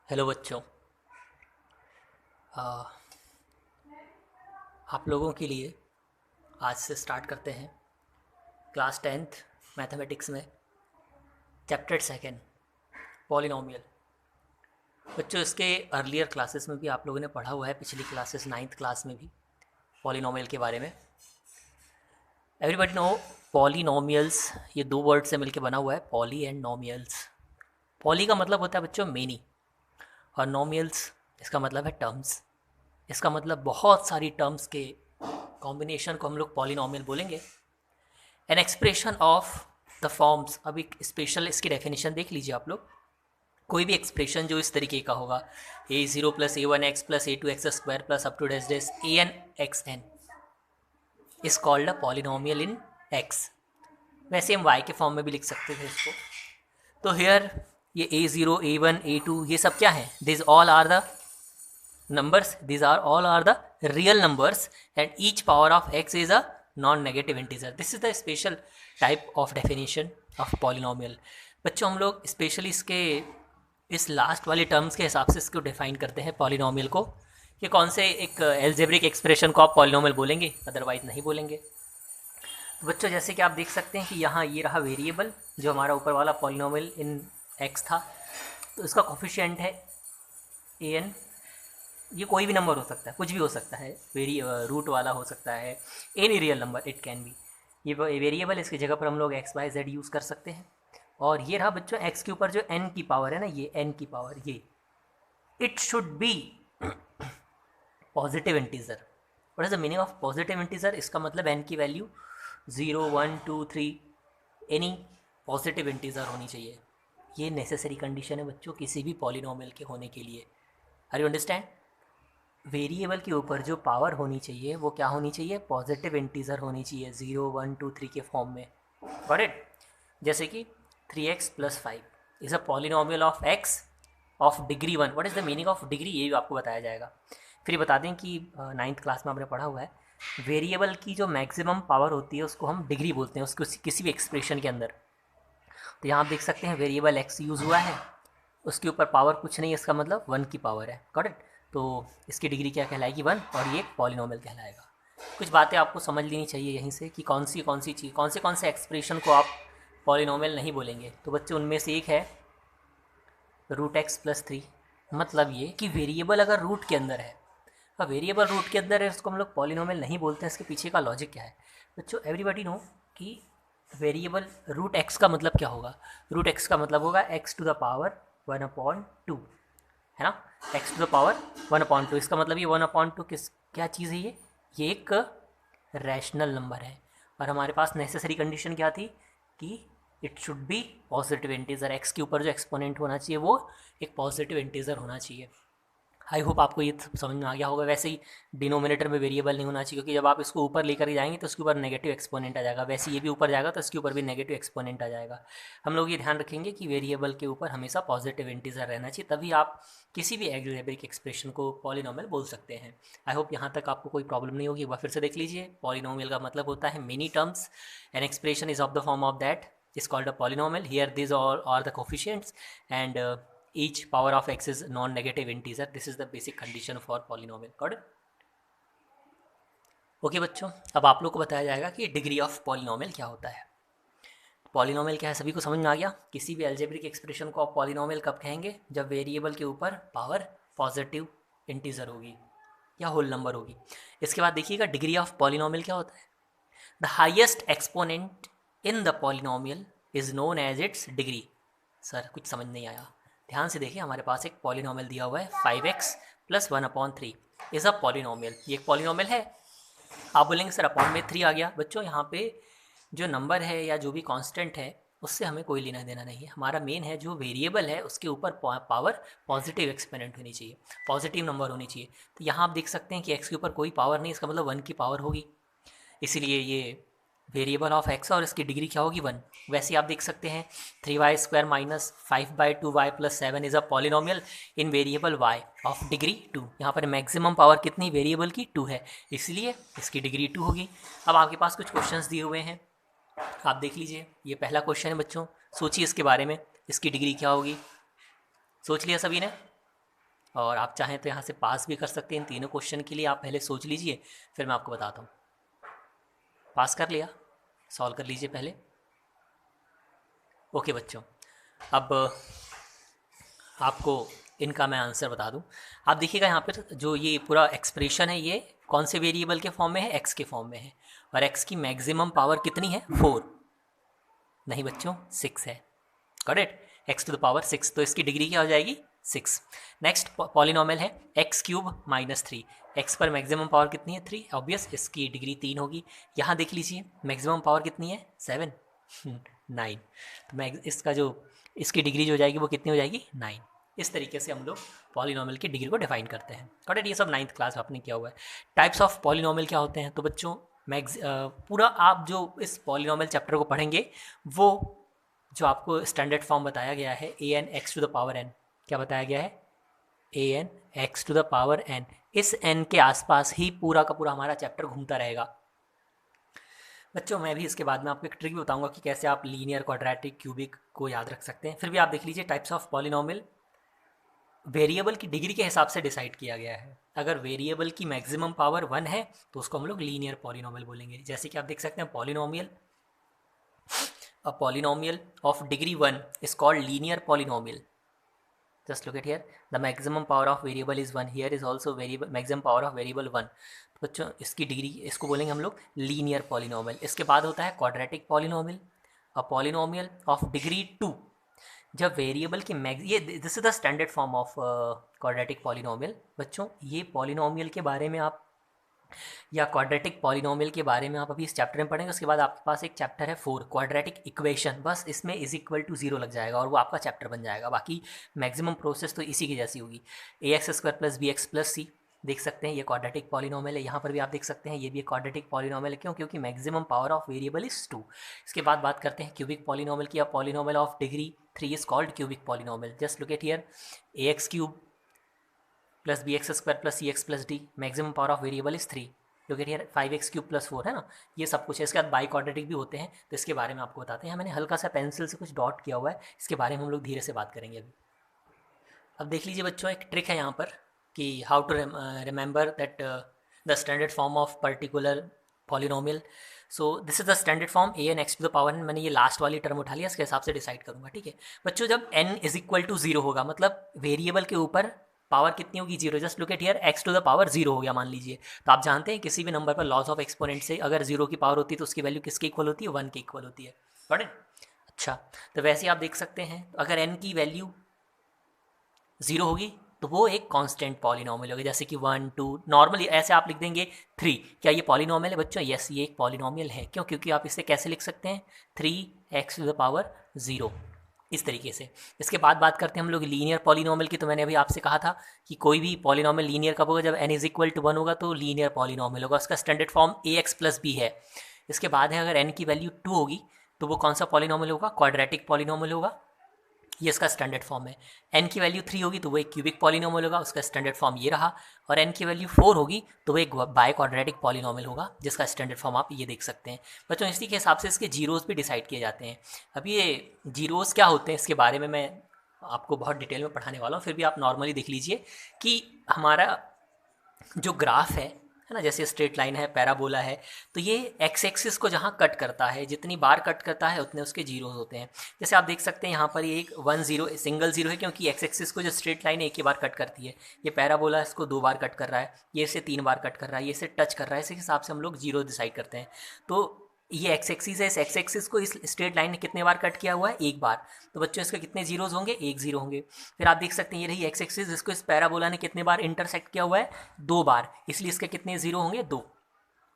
Hello बच्चों। आ, आप लोगों के लिए आज से स्टार्ट करते हैं क्लास 10th मैथमेटिक्स में चैप्टर सेकेंड पॉलिनोमियल। बच्चों, इसके अर्लियर क्लासेस में भी आप लोगों ने पढ़ा हुआ है, पिछली क्लासेस 9th क्लास में भी पॉलिनोमियल के बारे में। एवरीबडी नो पॉलिनोमियल्स, ये दो वर्ड से मिलकर बना हुआ है, पॉली एंड नोमियल्स। पॉली का मतलब होता है बच्चों मेनी, और नोमियल्स इसका मतलब है टर्म्स। इसका मतलब बहुत सारी टर्म्स के कॉम्बिनेशन को हम लोग पॉलिनोमियल बोलेंगे। An expression of the forms, अब एक स्पेशल इसकी डेफिनेशन देख लीजिए आप लोग। कोई भी एक्सप्रेशन जो इस तरीके का होगा, a0 plus a1x plus a2x square plus up to dash dash an is called a polynomial in x। वैसे हम y के फॉर्म में भी लिख सकते थे इसको। तो हेयर ये a0 a1 a2 ये सब क्या है, this all are the numbers, these are all are the real numbers and each power of x is a non-negative integer. This is the special type of definition of polynomial. बच्चों, हम लोग specially इसके इस last वाले terms के हिसाब से इसको डिफाइन करते हैं पॉलिनोमियल को, कि कौन से एक एल्जेब्रिक एक्सप्रेशन को आप पॉलिनोमियल बोलेंगे, अदरवाइज नहीं बोलेंगे। तो बच्चों, जैसे कि आप देख सकते हैं कि यहाँ ये रहा वेरिएबल जो हमारा ऊपर वाला पॉलिनोमियल इन एक्स था, तो इसका कोफिशिएंट है an। ये कोई भी नंबर हो सकता है, कुछ भी हो सकता है, रूट वाला हो सकता है, any real number it can be. ये वेरिएबल, इसकी जगह पर हम लोग एक्स वाई जेड यूज़ कर सकते हैं। और ये रहा बच्चों एक्स के ऊपर जो एन की पावर है ना, ये एन की पावर, ये it should be positive integer. What is the meaning of positive integer? इसका मतलब एन की वैल्यू 0 1 2 3 एनी पॉजिटिव इंटीजर होनी चाहिए। ये नेसेसरी कंडीशन है बच्चों किसी भी पॉलिनोमियल के होने के लिए। Are you understand? वेरिएबल के ऊपर जो पावर होनी चाहिए वो क्या होनी चाहिए, पॉजिटिव इंटीजर होनी चाहिए, 0 1 2 3 के फॉर्म में। Got it? जैसे कि 3x plus 5 is a polynomial of x of degree 1। What is the meaning of degree, ये भी आपको बताया जाएगा। फिर बता दें कि 9th क्लास में आपने पढ़ा हुआ है, वेरिएबल की जो मैक्सिमम पावर होती है उसको हम डिग्री बोलते हैं, उसको किसी भी एक्सप्रेशन के अंदर। तो यहाँ आप देख सकते हैं वेरिएबल x यूज़ हुआ है, उसके ऊपर पावर कुछ नहीं है, इसका मतलब 1 की पावर है। Got it? तो इसकी डिग्री क्या कहलाएगी, 1, और ये एक पॉलिनोमियल कहलाएगा। कुछ बातें आपको समझ लेनी चाहिए यहीं से कि कौन सी चीज़, कौन से एक्सप्रेशन को आप पॉलिनोमियल नहीं बोलेंगे। तो बच्चे, उनमें से एक है रूट एक्स प्लस 3। मतलब ये कि वेरिएबल अगर रूट के अंदर है, और वेरिएबल रूट के अंदर है, उसको हम लोग पॉलिनोमियल नहीं बोलते हैं। इसके पीछे का लॉजिक क्या है बच्चों? एवरीबडी नो कि वेरिएबल रूट एक्स का मतलब क्या होगा। रूट एक्स का मतलब होगा एक्स टू द पावर 1/2, है ना, एक्स टू द पावर 1/2। इसका मतलब ये 1/2 किस, क्या चीज़ है ये एक रैशनल नंबर है। और हमारे पास नेसेसरी कंडीशन क्या थी कि it should be positive integer, x के ऊपर जो एक्सपोनेंट होना चाहिए वो एक पॉजिटिव इंटीजर होना चाहिए। आई होप आपको ये समझ में आ गया होगा। वैसे ही डिनोमिनेटर में वेरिएबल नहीं होना चाहिए, क्योंकि जब आप इसको ऊपर लेकर जाएंगे तो उसके ऊपर नेगेटिव एक्सपोनेंट आ जाएगा। वैसे ये भी ऊपर जाएगा तो इसके ऊपर भी नेगेटिव एक्सपोनेंट आ जाएगा। हम लोग ये ध्यान रखेंगे कि वेरिएबल के ऊपर हमेशा पॉजिटिव इंटीजर रहना चाहिए, तभी आप किसी भी एल्जेब्रिक एक्सप्रेशन को पॉलिनोमियल बोल सकते हैं। आई होप यहाँ तक आपको कोई प्रॉब्लम नहीं होगी। एक बार फिर से देख लीजिए, पॉलिनोमियल का मतलब होता है many terms, an expression is of the form of that is called a polynomial. Here these all are the coefficients and each power of x is non-negative integer. This is the basic condition for polynomial. Got it? Okay बच्चों, अब आप लोग को बताया जाएगा कि degree of polynomial क्या होता है। पॉलिनोमियल क्या है सभी को समझ में आ गया। किसी भी एल्जेब्रिक एक्सप्रेशन को आप पॉलिनोमियल कब कहेंगे, जब वेरिएबल के ऊपर पावर पॉजिटिव इंटीजर होगी या होल नंबर होगी। इसके बाद देखिएगा डिग्री ऑफ पॉलिनोमियल क्या होता है। The highest exponent in the polynomial is known as its degree. Sir कुछ समझ नहीं आया, ध्यान से देखिए। हमारे पास एक पॉलिनोमियल दिया हुआ है 5x plus 1/3 is a polynomial. ये एक पॉलिनोमियल है। आप बोलेंगे सर अपॉन में 3 आ गया। बच्चों, यहाँ पे जो नंबर है या जो भी कांस्टेंट है उससे हमें कोई लेना देना नहीं है। हमारा मेन है जो वेरिएबल है उसके ऊपर पावर पॉजिटिव एक्सपोनेंट होनी चाहिए, पॉजिटिव नंबर होनी चाहिए। तो यहाँ आप देख सकते हैं कि एक्स के ऊपर कोई पावर नहीं, इसका मतलब 1 की पावर होगी, इसीलिए ये वेरिएबल ऑफ एक्स और इसकी डिग्री क्या होगी, 1। वैसे आप देख सकते हैं 3y² minus 5/2y plus 7 is a polynomial in variable y of degree 2। यहाँ पर मैक्सिमम पावर कितनी वेरिएबल की, 2 है, इसलिए इसकी डिग्री 2 होगी। अब आपके पास कुछ क्वेश्चंस दिए हुए हैं, आप देख लीजिए। ये पहला क्वेश्चन है बच्चों, सोचिए इसके बारे में, इसकी डिग्री क्या होगी। सोच लिया सभी ने? और आप चाहें तो यहाँ से पास भी कर सकते हैं इन तीनों क्वेश्चन के लिए। आप पहले सोच लीजिए, फिर मैं आपको बताता हूँ। पास कर लिया, सॉल्व कर लीजिए पहले। ओके बच्चों, अब आपको इनका मैं आंसर बता दूं। आप देखिएगा यहाँ पर जो ये पूरा एक्सप्रेशन है ये कौन से वेरिएबल के फॉर्म में है, एक्स के फॉर्म में है। और एक्स की मैक्सिमम पावर कितनी है, 4 नहीं बच्चों 6 है। Got it, x to the power 6, तो इसकी डिग्री क्या हो जाएगी 6। नेक्स्ट पॉलिनॉमियल है एक्स क्यूब -3। एक्स पर मैक्सिमम पावर कितनी है 3, ऑब्वियस इसकी डिग्री 3 होगी। यहाँ देख लीजिए मैक्सिमम पावर कितनी है 7 9, तो इसका जो इसकी डिग्री जो हो जाएगी वो कितनी हो जाएगी 9। इस तरीके से हम लोग पॉलिनॉमियल की डिग्री को डिफाइन करते हैं। गॉट इट, ये सब 9th क्लास आपने किया हुआ है। टाइप्स ऑफ पॉलिनॉमियल क्या होते हैं, तो बच्चों पूरा आप जो इस पॉलिनॉमियल चैप्टर को पढ़ेंगे वो जो आपको स्टैंडर्ड फॉर्म बताया गया है an x to the power n, क्या बताया गया है an x to the power n, इस n के आसपास ही पूरा का पूरा हमारा चैप्टर घूमता रहेगा। बच्चों मैं भी इसके बाद में आपको एक ट्रिक भी बताऊंगा कि कैसे आप लीनियर, क्वाड्रेटिक, क्यूबिक को याद रख सकते हैं। फिर भी आप देख लीजिए टाइप्स ऑफ पॉलिनॉमियल वेरिएबल की डिग्री के हिसाब से डिसाइड किया गया है। अगर वेरिएबल की मैक्सिमम पावर 1 है तो उसको हम लोग लीनियर पॉलिनॉमियल बोलेंगे। जैसे कि आप देख सकते हैं polynomial, a polynomial of degree 1 is called linear polynomial. Just look at here, the maximum power of variable is 1, here is also variable maximum power of variable 1। तो बच्चों इसकी डिग्री, इसको बोलेंगे हम लोग लीनियर पॉलिनॉमियल। इसके बाद होता है quadratic polynomial, a polynomial of degree 2। जब वेरिएबल की ये this is the standard form of quadratic polynomial. बच्चों ये पॉलिनॉमियल के बारे में आप या क्वाड्रेटिक पॉलिनॉमियल के बारे में आप अभी इस चैप्टर में पढ़ेंगे। उसके बाद आपके पास एक चैप्टर है 4 क्वाड्रेटिक इक्वेशन, बस इसमें इज इक्वल टू 0 लग जाएगा और वो आपका चैप्टर बन जाएगा। बाकी मैक्सिमम प्रोसेस तो इसी की जैसी होगी। ax² + bx + c देख सकते हैं ये क्वाड्रेटिक पॉलिनॉमियल है। यहाँ पर भी आप देख सकते हैं ये भी एक क्वाड्रेटिक पॉलिनॉमियल है। क्यों, क्योंकि maximum power of variable is 2। इसके बाद बात करते हैं क्यूबिक पॉलिनॉमियल की। Polynomial of degree 3 is called cubic polynomial. Just look at here, ax³ + bx² + cx + d, maximum power of variable is 3। Look at here 5x³ + 4 है ना, ये सब कुछ है। इसके बाद बाई क्वाड्रेटिक भी होते हैं, तो इसके बारे में आपको बताते हैं। मैंने हल्का सा पेंसिल से कुछ डॉट किया हुआ है, इसके बारे में हम लोग धीरे से बात करेंगे अभी। अब देख लीजिए बच्चों एक ट्रिक है यहाँ पर कि how to remember that the standard form of particular polynomial. So this is the standard form an x to the power n। मैंने ये लास्ट वाली टर्म उठा लिया, इसके हिसाब से डिसाइड करूँगा, ठीक है बच्चों। जब n इज इक्वल टू 0 होगा, मतलब वेरिएबल के ऊपर पावर कितनी होगी 0। Just look at here x to the power 0 हो गया मान लीजिए। तो आप जानते हैं किसी भी नंबर पर लॉज ऑफ एक्सपोनेंट से अगर 0 की पावर होती है तो उसकी वैल्यू किसके इक्वल होती है, 1 के इक्वल होती है। Got it. अच्छा, तो वैसे आप देख सकते हैं अगर n की वैल्यू 0 होगी तो वो एक कांस्टेंट पॉलिनॉमियल होगी। जैसे कि 1 2, नॉर्मली ऐसे आप लिख देंगे 3। क्या ये पॉलिनॉमियल है बच्चों? यस, ये एक पॉलिनॉमियल है। क्यों? क्योंकि आप इसे कैसे लिख सकते हैं 3x टू द पावर 0 इस तरीके से। इसके बाद बात करते हैं हम लोग लीनियर पॉलिनॉमियल की। तो मैंने अभी आपसे कहा था कि कोई भी पॉलिनॉमियल लीनियर कब होगा, जब n इज इक्वल टू 1 होगा तो लीनियर पॉलिनॉमियल होगा। उसका स्टैंडर्ड फॉर्म ax + b है। इसके बाद है अगर n की वैल्यू 2 होगी तो वो कौन सा पॉलिनॉमियल होगा, क्वाड्रेटिक पॉलिनॉमियल होगा। ये इसका स्टैंडर्ड फॉर्म है। n की वैल्यू 3 होगी तो वो एक क्यूबिक पॉलिनॉमियल होगा, उसका स्टैंडर्ड फॉर्म ये रहा। और n की वैल्यू 4 होगी तो वो एक बाय क्वाड्रेटिक पॉलिनॉमियल होगा, जिसका स्टैंडर्ड फॉर्म आप ये देख सकते हैं बच्चों। इसी के हिसाब से इसके जीरोस भी डिसाइड किए जाते हैं। अब ये जीरोस क्या होते हैं इसके बारे में मैं आपको बहुत डिटेल में पढ़ाने वाला हूँ। फिर भी आप नॉर्मली देख लीजिए कि हमारा जो ग्राफ है ना, जैसे स्ट्रेट लाइन है, पैराबोला है, तो ये एक्स एक्सिस को जहाँ कट करता है, जितनी बार कट करता है उतने उसके जीरोस होते हैं। जैसे आप देख सकते हैं यहाँ पर ये एक 1 0 सिंगल जीरो है, क्योंकि एक्स एक्सिस को जो स्ट्रेट लाइन है एक ही बार कट करती है। ये पैराबोला इसको 2 बार कट कर रहा है, ये इसे 3 बार कट कर रहा है, ये इसे टच कर रहा है। इसी हिसाब से हम लोग जीरो डिसाइड करते हैं। तो ये एक्स एक्सिस है, इस एक्स एक्सिस को इस स्ट्रेट लाइन ने कितने बार कट किया हुआ है, 1 बार। तो बच्चों इसके कितने जीरोस होंगे, 1 0 होंगे। फिर आप देख सकते हैं ये रही एक्स एक्सिस, इसको इस पैराबोला ने कितने बार इंटरसेक्ट किया हुआ है, 2 बार, इसलिए इसके कितने जीरो होंगे, 2।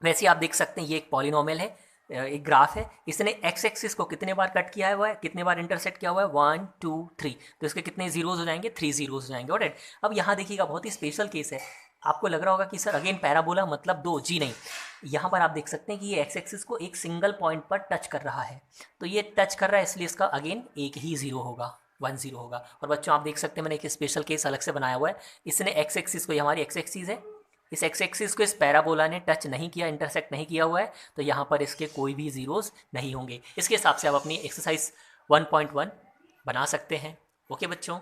वैसे आप देख सकते हैं ये एक पॉलिनॉमियल है, एक ग्राफ है, इसने एक्स एक्सिस को कितने बार कट किया हुआ है, कितने बार इंटरसेक्ट किया हुआ है, 1 2 3। तो इसके कितने जीरोस हो जाएंगे, 3 जीरोस हो जाएंगे। ऑलराइट। अब यहाँ देखिएगा बहुत ही स्पेशल केस है। आपको लग रहा होगा कि सर अगेन पैराबोला मतलब 2, जी नहीं। यहाँ पर आप देख सकते हैं कि ये एक्स एक्सिस को एक सिंगल पॉइंट पर टच कर रहा है, तो ये टच कर रहा है इसलिए इसका अगेन एक ही जीरो होगा, 1 0 होगा। और बच्चों आप देख सकते हैं मैंने एक स्पेशल केस अलग से बनाया हुआ है। इसने एक्स एक्सिस को, ये हमारी एक्स एक्सिस है, इस एक्स एक्सिस को इस पैराबोला ने टच नहीं किया, इंटरसेक्ट नहीं किया हुआ है, तो यहाँ पर इसके कोई भी जीरोस नहीं होंगे। इसके हिसाब से आप अपनी एक्सरसाइज 1.1 बना सकते हैं। ओके बच्चों।